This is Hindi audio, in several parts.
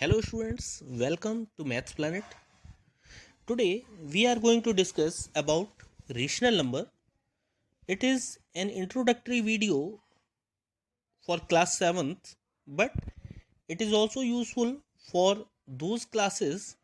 Hello students, welcome to Maths Planet. Today we are going to discuss about rational number. It is an introductory video for class 7th, but it is also useful for those classes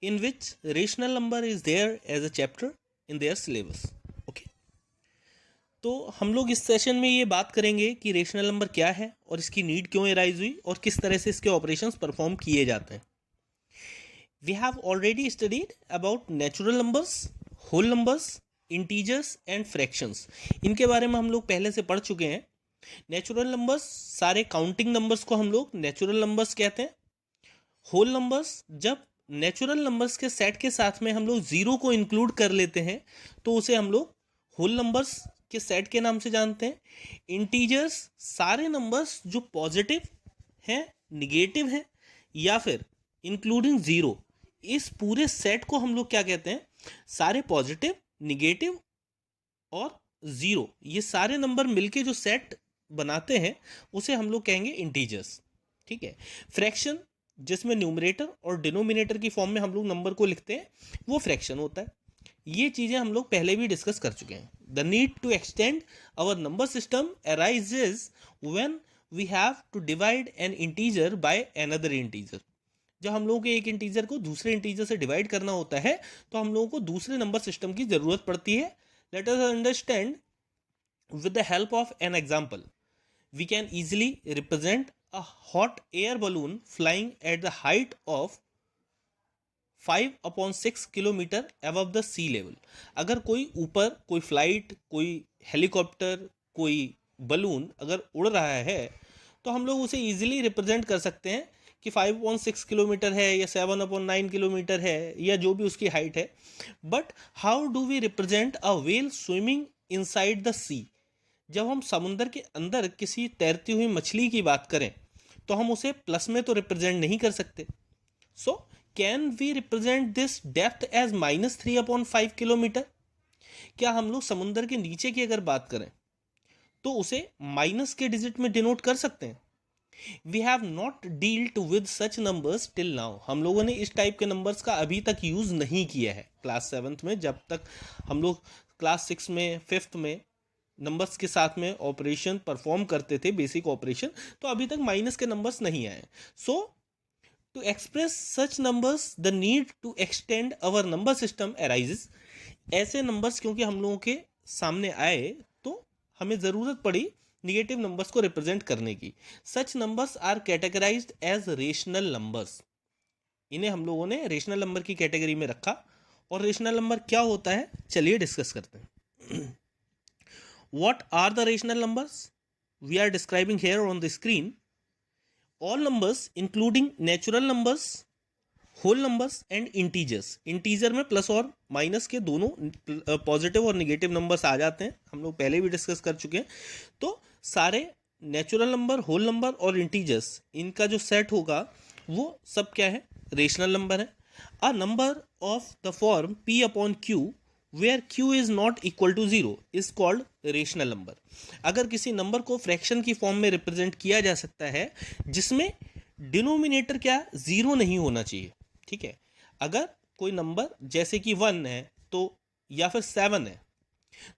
in which rational number is there as a chapter in their syllabus. Okay. तो हम लोग इस सेशन में ये बात करेंगे कि रेशनल नंबर क्या है और इसकी नीड क्यों एराइज हुई और किस तरह से इसके ऑपरेशंस परफॉर्म किए जाते हैं. We have already studied about natural numbers, whole numbers, integers and fractions. इनके बारे में हम लोग पहले से पढ़ चुके हैं. नेचुरल नंबर्स, सारे काउंटिंग नंबर्स को हम लोग नेचुरल नंबर्स कहते हैं. होल नंबर्स, जब नेचुरल नंबर्स के सेट के साथ में हम लोग जीरो को इंक्लूड कर लेते हैं तो उसे हम लोग होल नंबर्स के सेट के नाम से जानते हैं. इंटीजर्स, सारे नंबर्स जो पॉजिटिव हैं, निगेटिव हैं या फिर इंक्लूडिंग जीरो, इस पूरे सेट को हम लोग क्या कहते हैं? सारे पॉजिटिव, निगेटिव और जीरो, ये सारे नंबर मिलके जो सेट बनाते हैं उसे हम लोग कहेंगे इंटीजर्स. ठीक है. फ्रैक्शन, जिसमें न्यूमरेटर और डिनोमिनेटर की फॉर्म में हम लोग नंबर को लिखते हैं, वो फ्रैक्शन होता है. ये चीजें हम लोग पहले भी डिस्कस कर चुके हैं. The need to extend our number system arises when we have to divide an integer by another integer. जब हम लोगों को एक इंटीजर को दूसरे इंटीजर से डिवाइड करना होता है तो हम लोगों को दूसरे नंबर सिस्टम की जरूरत पड़ती है. Let us understand with the help of an example. We can easily represent a hot air balloon flying at the height of 5/6 kilometre above the sea level. अगर कोई ऊपर कोई फ्लाइट, कोई हेलीकॉप्टर, कोई बलून अगर उड़ रहा है तो हम लोग उसे इजीली रिप्रेजेंट कर सकते हैं कि 5/6 किलोमीटर है या 7/9 किलोमीटर है या जो भी उसकी हाइट है. But how do we represent a whale swimming inside the sea? जब हम समुद्र के अंदर किसी तैरती हुई मछली की बात करें तो हम उसे प्लस में तो रिप्रेजेंट नहीं कर सकते. So can we represent this depth as -3/5 kilometre? क्या हम लोग समुद्र के नीचे की अगर बात करें तो उसे माइनस के डिजिट में डिनोट कर सकते हैं. We have not dealt with such numbers till now. हम लोगों ने इस टाइप के नंबर्स का अभी तक यूज नहीं किया है क्लास 7th में. जब तक हम लोग क्लास 6 में, 5th में नंबर्स के साथ में ऑपरेशन परफॉर्म करते थे, बेसिक ऑपरेशन, तो अभी तक माइनस के नंबर्स नहीं आए. So to express such numbers the need to extend our number system arises. ऐसे नंबर्स क्योंकि हम लोगों के सामने आए तो हमें ज़रूरत पड़ी निगेटिव नंबर्स को रिप्रेजेंट करने की. Such numbers are categorised as rational numbers. इन्हें हम लोगों ने रेशनल नंबर की कैटेगरी में रखा. और रेशनल नंबर क्या होता है, चलिए डिस्कस करते हैं. What are the rational numbers? We are describing here on the screen all numbers including natural numbers, whole numbers and integers. Integer में प्लस और माइनस के दोनों पॉजिटिव और निगेटिव नंबर्स आ जाते हैं, हम लोग पहले भी डिस्कस कर चुके हैं. तो सारे नेचुरल नंबर, होल नंबर और इंटीजर्स, इनका जो सेट होगा वो सब क्या है? रेशनल नंबर है. A number of the form p/q where q is not equal to 0 is called rational number. अगर किसी नंबर को फ्रैक्शन की फॉर्म में रिप्रेजेंट किया जा सकता है जिसमें डिनोमिनेटर क्या, जीरो नहीं होना चाहिए. ठीक है. अगर कोई नंबर जैसे कि 1 है तो, या फिर 7 है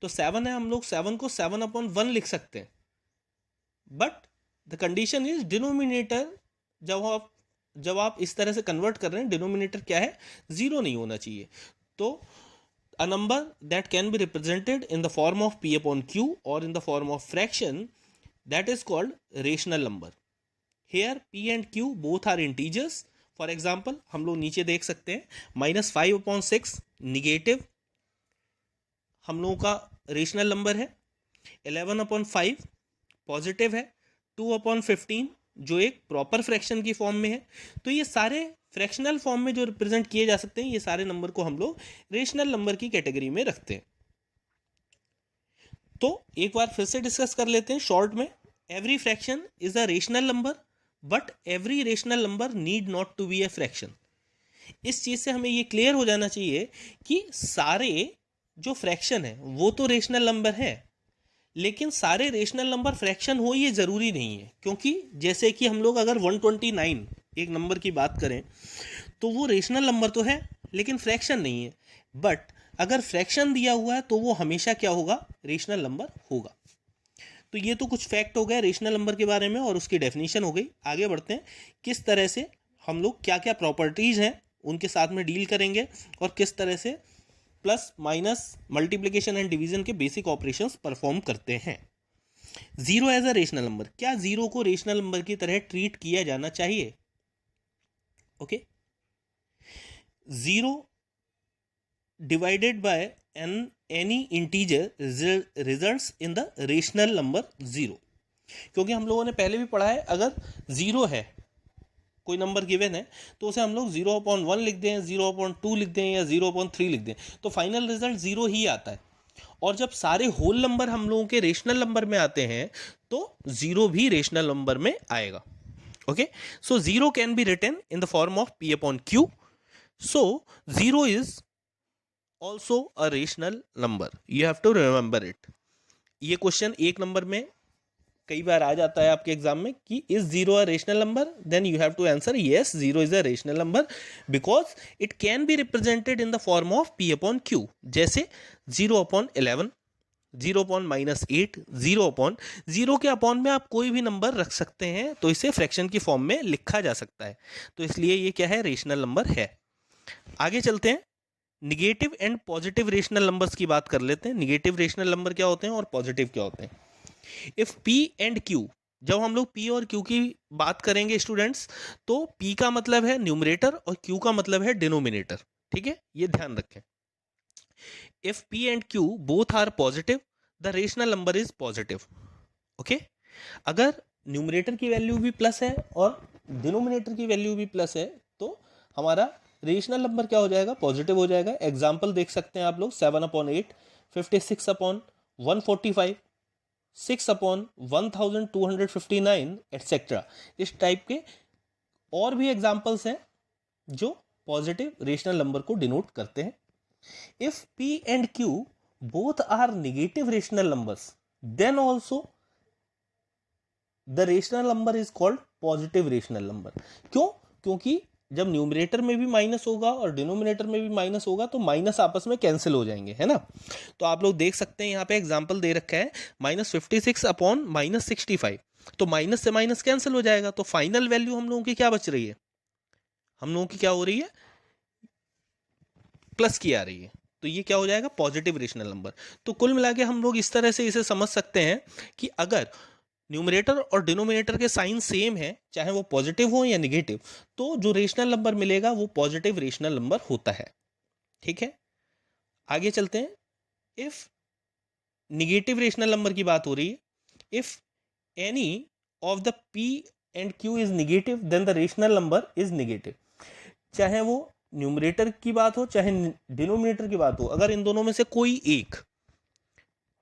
तो 7 है, हम लोग 7 को 7/1 लिख सकते हैं. But the condition is denominator, जब आप इस तरह से कन्वर्ट कर रहे हैं, डिनोमिनेटर क्या है? जीरो नहीं होना चाहिए. तो a number that can be represented in the form of p/q or in the form of fraction, that is called rational number. Here p and q both are integers. For example, हम लोग नीचे देख सकते हैं -5/6 निगेटिव हम लोगों का रेशनल नंबर है. 11/5 पॉजिटिव है. 2/15 जो एक प्रॉपर फ्रैक्शन की फॉर्म में है. तो ये सारे फ्रैक्शनल फॉर्म में जो रिप्रेजेंट किए जा सकते हैं, ये सारे नंबर को हम लोग रेशनल नंबर की कैटेगरी में रखते हैं. तो एक बार फिर से डिस्कस कर लेते हैं शॉर्ट में. Every fraction is a rational number but every rational number need not to be a fraction. इस चीज से हमें ये क्लियर हो जाना चाहिए कि सारे जो फ्रैक्शन है वो तो रेशनल नंबर है, लेकिन सारे रेशनल नंबर फ्रैक्शन हो ये ज़रूरी नहीं है. क्योंकि जैसे कि हम लोग अगर 129 एक नंबर की बात करें तो वो रेशनल नंबर तो है लेकिन फ्रैक्शन नहीं है, बट अगर फ्रैक्शन दिया हुआ है तो वो हमेशा क्या होगा, रेशनल नंबर होगा। तो ये तो कुछ फैक्ट हो गए रेशनल नंबर के बारे में और उसकी डेफिनेशन हो गई। आगे बढ़ते हैं, किस तरह से हम लोग क्या क्या प्रॉपर्टीज़ हैं उनके साथ में डील करेंगे और किस तरह से plus minus multiplication and division के बेसिक ऑपरेशंस परफॉर्म करते हैं। Zero as a rational number, क्या जीरो को रेशनल नंबर की तरह ट्रीट किया जाना चाहिए? Okay, zero divided by an any integer results in the rational number zero. क्योंकि हम लोगों ने पहले भी पढ़ा है, अगर जीरो है कोई नंबर गिवन है तो उसे हम लोग 0/1 लिख दें, 0/2 लिख दें या 0/3 लिख दें तो फाइनल रिजल्ट जीरो ही आता है। और जब सारे होल नंबर हम लोगों के रेशनल नंबर में आते हैं तो जीरो भी रेशनल नंबर में आएगा। Okay, so zero can be written in the form of P/Q। So zero is also a rational number, you have to remember it. ये क्वेश्चन एक नंबर में कई बार आ जाता है आपके एग्जाम में कि is zero a rational number, then you have to answer yes, zero is a rational number because it can be represented in the form of P/Q। जैसे 0/11, 0/-8, 0/0 के अपॉन में आप कोई भी नंबर रख सकते हैं तो इसे फ्रैक्शन की फॉर्म में लिखा जा सकता है, तो इसलिए ये क्या है, रेशनल नंबर है। आगे चलते हैं, negative and positive rational numbers की बात कर लेते हैं। निगेटिव रेशनल नंबर क्या होते हैं और पॉजिटिव क्या होते हैं। इफ P एंड Q, जब हम लोग P और Q की बात करेंगे स्टूडेंट्स, तो P का मतलब है न्यूमरेटर और Q का मतलब है डिनोमिनेटर, ठीक है, ये ध्यान रखें। If P and Q both are positive the rational number is positive. Okay, अगर न्यूमरेटर की वैल्यू भी प्लस है और डिनोमिनेटर की वैल्यू भी प्लस है तो हमारा रेशनल नंबर क्या हो जाएगा, पॉजिटिव हो जाएगा। एग्जाम्पल देख सकते हैं आप लोग, 7/8, 56/145, 6/1259 एटसेट्रा। इस टाइप के और भी एग्जाम्पल्स हैं जो पॉजिटिव रेशनल नंबर को डिनोट करते हैं। If P and Q both are negative rational numbers then also the rational number is called positive rational number. क्यों? क्योंकि जब न्यूमरेटर में भी माइनस होगा और डिनोमिनेटर में भी माइनस होगा तो माइनस आपस में कैंसिल हो जाएंगे, है ना। तो आप लोग देख सकते हैं यहाँ पे एग्जांपल दे रखा है -56/-65, तो माइनस से माइनस कैंसिल हो जाएगा तो फाइनल वैल्यू हम लोगों की क्या बच रही है, हम लोगों की क्या हो रही है, प्लस की आ रही है, तो ये क्या हो जाएगा, पॉजिटिव रेशनल नंबर। तो कुल मिला के हम लोग इस तरह से इसे समझ सकते हैं कि अगर न्यूमरेटर और डिनोमिनेटर के साइन सेम है, चाहे वो पॉजिटिव हो या नेगेटिव, तो जो रेशनल नंबर मिलेगा वो पॉजिटिव रेशनल नंबर होता है। ठीक है, आगे चलते हैं। इफ नेगेटिव रेशनल नंबर की बात हो रही है, if any of the P and Q is negative then the rational number is negative. चाहे वो न्यूमरेटर की बात हो चाहे डिनोमिनेटर की बात हो, अगर इन दोनों में से कोई एक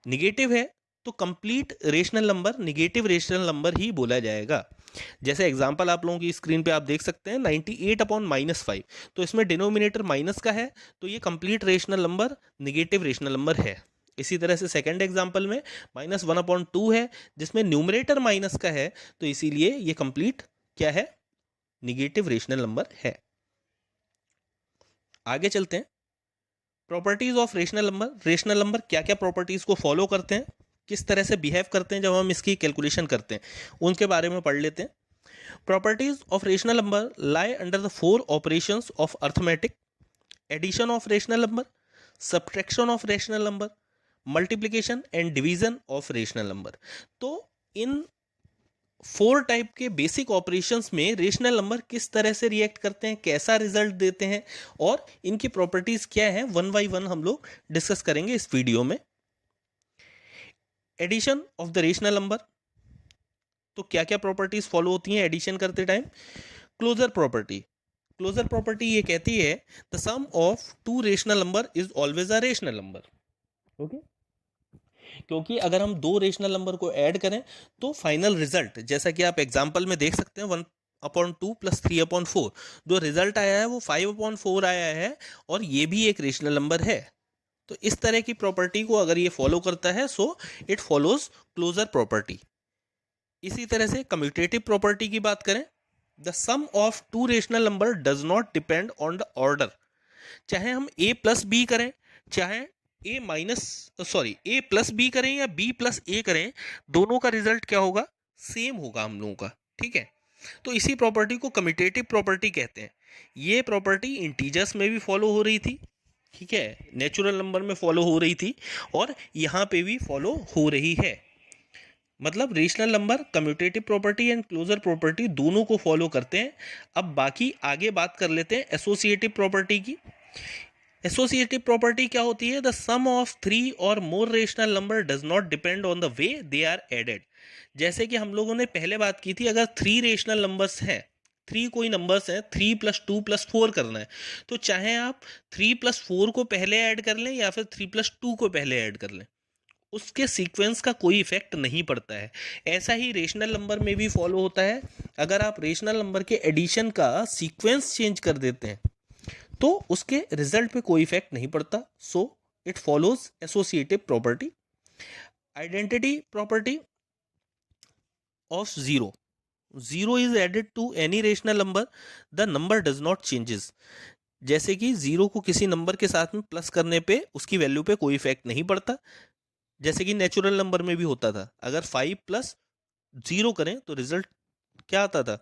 नेगेटिव है तो complete rational number negative rational number ही बोला जाएगा। जैसे एग्जांपल आप लोगों की स्क्रीन पे आप देख सकते हैं 98/-5, तो इसमें डिनोमिनेटर माइनस का है तो ये complete rational number negative rational number है। इसी तरह से सेकंड एग्जांपल में -1/2 है जिसमें न्यूमरेटर माइनस का है तो इसीलिए ये कंप्लीट क्या है, नेगेटिव रेशनल नंबर है। आगे चलते हैं, properties of rational number. Rational number क्या क्या प्रॉपर्टीज को फॉलो करते हैं, किस तरह से बिहेव करते हैं जब हम इसकी कैलकुलेशन करते हैं, उनके बारे में पढ़ लेते हैं। Properties of rational number lie under the 4 operations of arithmetic: addition of rational number, subtraction of rational number, multiplication and division of rational number. तो इन 4 टाइप के बेसिक ऑपरेशंस में रेशनल नंबर किस तरह से रिएक्ट करते हैं, कैसा रिजल्ट देते हैं और इनकी प्रॉपर्टीज क्या हैं, वन बाय वन हम लोग डिस्कस करेंगे इस वीडियो में। Addition of the rational number, तो क्या क्या प्रॉपर्टीज फॉलो होती हैं एडिशन करते time. Closure property, closure property ये कहती है the sum of 2 rational number is always a rational number. Okay, क्योंकि अगर हम 2 रेशनल नंबर को ऐड करें तो फाइनल रिजल्ट, जैसा कि आप एग्जांपल में देख सकते हैं 1/2 + 3/4, जो रिजल्ट आया है वो 5/4 आया है और ये भी एक रेशनल नंबर है। तो इस तरह की प्रॉपर्टी को अगर ये फॉलो करता है so it follows closure property. इसी तरह से कम्यूटेटिव प्रॉपर्टी की बात करें, the sum of two rational number does not depend on the order. चाहे हम a प्लस बी करें, चाहे a प्लस बी करें या b प्लस a करें, दोनों का रिजल्ट क्या होगा? सेम होगा हम लोगों का। ठीक है, तो इसी प्रॉपर्टी को कम्यूटेटिव प्रॉपर्टी कहते हैं। ये प्रॉपर्टी इंटीजर्स में भी फॉलो हो रही थी, ठीक है, नेचुरल नंबर में फॉलो हो रही थी, और यहाँ पे भी फॉलो हो रही है। मतलब rational number commutative property and closure property दोनों को फॉलो करते हैं। अब बाकी आगे बात कर लेते हैं एसोसिएटिव प्रॉपर्टी की। एसोसिएटिव प्रॉपर्टी क्या होती है? द सम ऑफ थ्री और more rational number does not depend on the way they are added. जैसे कि हम लोगों ने पहले बात की थी, अगर थ्री रेशनल नंबर्स हैं, थ्री कोई नंबर्स हैं, 3 + 2 + 4 करना है, तो चाहे आप 3 + 4 को पहले ऐड कर लें या फिर 3 + 2 को पहले ऐड कर लें, उसके सीक्वेंस का कोई इफेक्ट नहीं पड़ता है। ऐसा ही रेशनल नंबर में भी फॉलो होता है। अगर आप रेशनल नंबर के एडिशन का सीक्वेंस चेंज कर देते हैं तो उसके रिजल्ट पे कोई इफेक्ट नहीं पड़ता। So it follows associative property. Identity property of zero. Zero is added to any rational number, the number does not changes. जैसे कि जीरो को किसी नंबर के साथ में प्लस करने पे उसकी वैल्यू पे कोई इफेक्ट नहीं पड़ता, जैसे कि नेचुरल नंबर में भी होता था। अगर 5 + 0 करें तो रिजल्ट क्या आता था?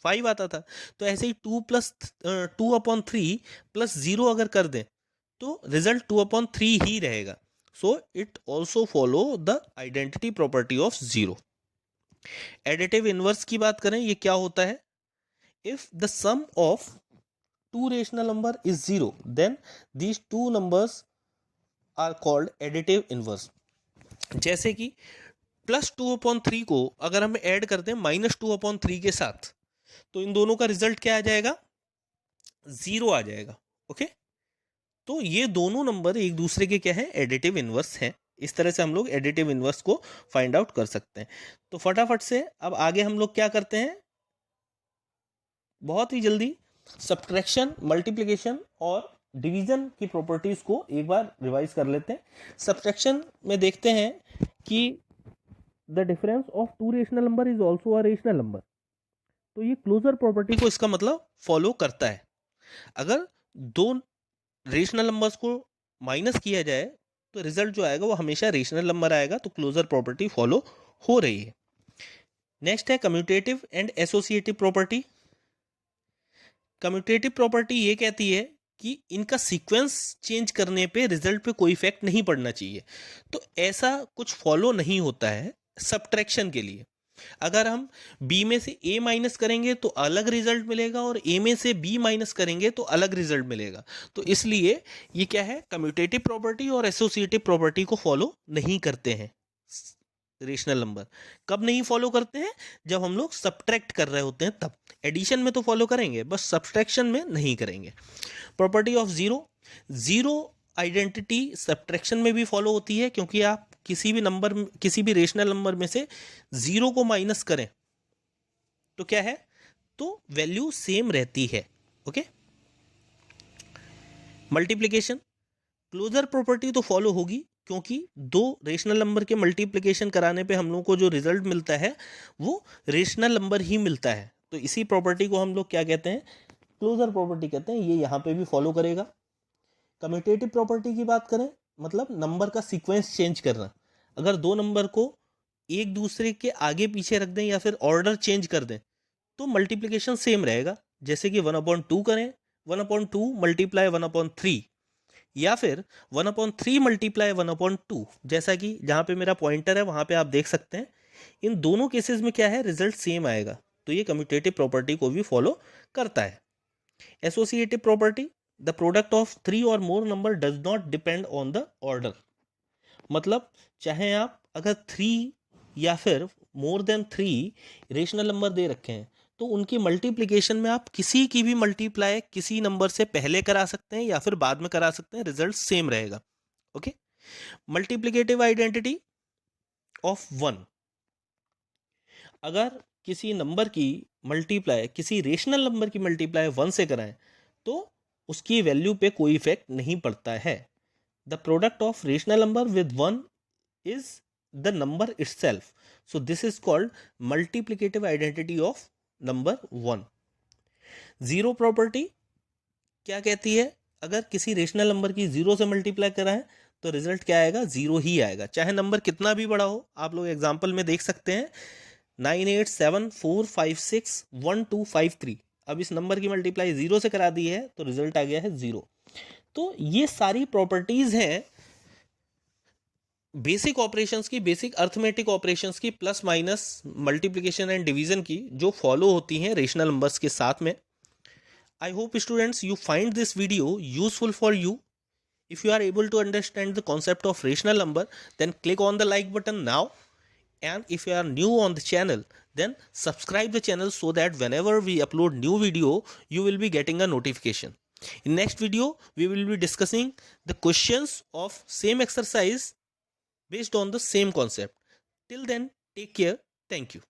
5 आता था। तो ऐसे ही 2/3 + 0 अगर कर दें तो रिजल्ट 2/3 ही रहेगा। So it also follow the identity property of zero. Additive inverse की बात करें, ये क्या होता है? If the sum of two rational number is zero, then these two numbers are called additive inverse. जैसे कि +2/3 को अगर हम ऐड कर दें -2/3 के साथ, तो इन दोनों का रिजल्ट क्या आ जाएगा? 0 आ जाएगा। ओके, तो ये दोनों नंबर एक दूसरे के क्या है? एडिटिव इनवर्स हैं। इस तरह से हम लोग एडिटिव इनवर्स को फाइंड आउट कर सकते हैं। तो फटाफट से अब आगे हम लोग क्या करते हैं, बहुत ही जल्दी सब्ट्रैक्शन, मल्टीप्लिकेशन और डिवीजन की प्रॉपर्टीज को एक बार रिवाइज कर लेते हैं। सब्ट्रैक्शन में देखते हैं कि the difference of two rational number is also a rational number. तो ये क्लोजर प्रॉपर्टी को इसका मतलब फॉलो करता है। अगर दो रेशनल नंबर्स को माइनस किया जाए तो रिजल्ट जो आएगा वो हमेशा रेशनल नंबर आएगा। तो क्लोजर प्रॉपर्टी फॉलो हो रही है। नेक्स्ट है commutative and associative property. Commutative property ये कहती है कि इनका सीक्वेंस चेंज करने पे रिजल्ट पे कोई इफेक्ट नहीं पड़ना चाहिए। तो ऐसा कुछ फॉलो नहीं होता है सब्ट्रैक्शन के लिए। अगर हम b में से a माइनस करेंगे तो अलग रिजल्ट मिलेगा, और a में से b माइनस करेंगे तो अलग रिजल्ट मिलेगा। तो इसलिए ये क्या है? कम्यूटेटिव प्रॉपर्टी और एसोसिएटिव प्रॉपर्टी को फॉलो नहीं करते हैं। रेशनल नंबर कब नहीं फॉलो करते हैं? जब हम लोग सब्ट्रैक्ट कर रहे होते हैं तब। एडिशन में तो फॉलो करेंगे, बस सब्ट्रैक्शन में नहीं करेंगे। Property of zero. Zero identity subtraction में भी फॉलो होती है, क्योंकि आप किसी भी नंबर, किसी भी रेशनल नंबर में से जीरो को माइनस करें तो क्या है? तो वैल्यू सेम रहती है। Okay, multiplication. क्लोजर प्रॉपर्टी तो फॉलो होगी, क्योंकि दो रेशनल नंबर के मल्टीप्लिकेशन कराने पे हम लोग को जो रिजल्ट मिलता है वो रेशनल नंबर ही मिलता है। तो इसी प्रॉपर्टी को हम लोग क्या कहते हैं? क्लोजर प्रॉपर्टी कहते हैं। ये यहाँ पे भी फॉलो करेगा। कम्यूटेटिव प्रॉपर्टी की बात करें, मतलब नंबर का सीक्वेंस चेंज करना। अगर दो नंबर को एक दूसरे के आगे पीछे रख दें या फिर ऑर्डर चेंज कर दें तो मल्टीप्लिकेशन सेम रहेगा। जैसे कि 1/2 करें, 1/2 मल्टीप्लाई 1/3, या फिर 1/3 मल्टीप्लाई 1/2। जैसा कि जहाँ पे मेरा पॉइंटर है वहाँ पे आप देख सकते हैं, इन दोनों केसेस में क्या है? रिजल्ट सेम आएगा। तो ये कम्यूटेटिव प्रॉपर्टी को भी फॉलो करता है। Associative property. The product of 3 और मोर number does not depend on the order. मतलब चाहे आप अगर 3 या फिर मोर देन 3 रेशनल नंबर दे रखे हैं तो उनकी मल्टीप्लिकेशन में आप किसी की भी मल्टीप्लाई किसी नंबर से पहले करा सकते हैं या फिर बाद में करा सकते हैं, रिजल्ट सेम रहेगा। Okay, multiplicative identity of 1। अगर किसी नंबर की मल्टीप्लाई, किसी रेशनल नंबर की मल्टीप्लाई 1 से कराएं तो उसकी वैल्यू पे कोई इफेक्ट नहीं पड़ता है। The product of rational number with 1 is the number itself. So this is called multiplicative identity of number 1। Zero property क्या कहती है? अगर किसी रेशनल नंबर की जीरो से मल्टीप्लाई करा है तो रिजल्ट क्या आएगा? जीरो ही आएगा, चाहे नंबर कितना भी बड़ा हो। आप लोग एग्जाम्पल में देख सकते हैं 9874561253। अब इस नंबर की मल्टीप्लाई जीरो से करा दी है तो रिजल्ट आ गया है जीरो। तो ये सारी प्रॉपर्टीज हैं बेसिक ऑपरेशंस की, बेसिक अर्थमेटिक ऑपरेशंस की, plus minus multiplication and division की, जो फॉलो होती हैं रेशनल नंबर्स के साथ में। I hope students you find this video useful for you. If you are able to understand the concept of rational number, then click on the like button now. And if you are new on the channel, then subscribe the channel so that whenever we upload new video, you will be getting a notification. In next video, we will be discussing the questions of same exercise based on the same concept. Till then, take care. Thank you.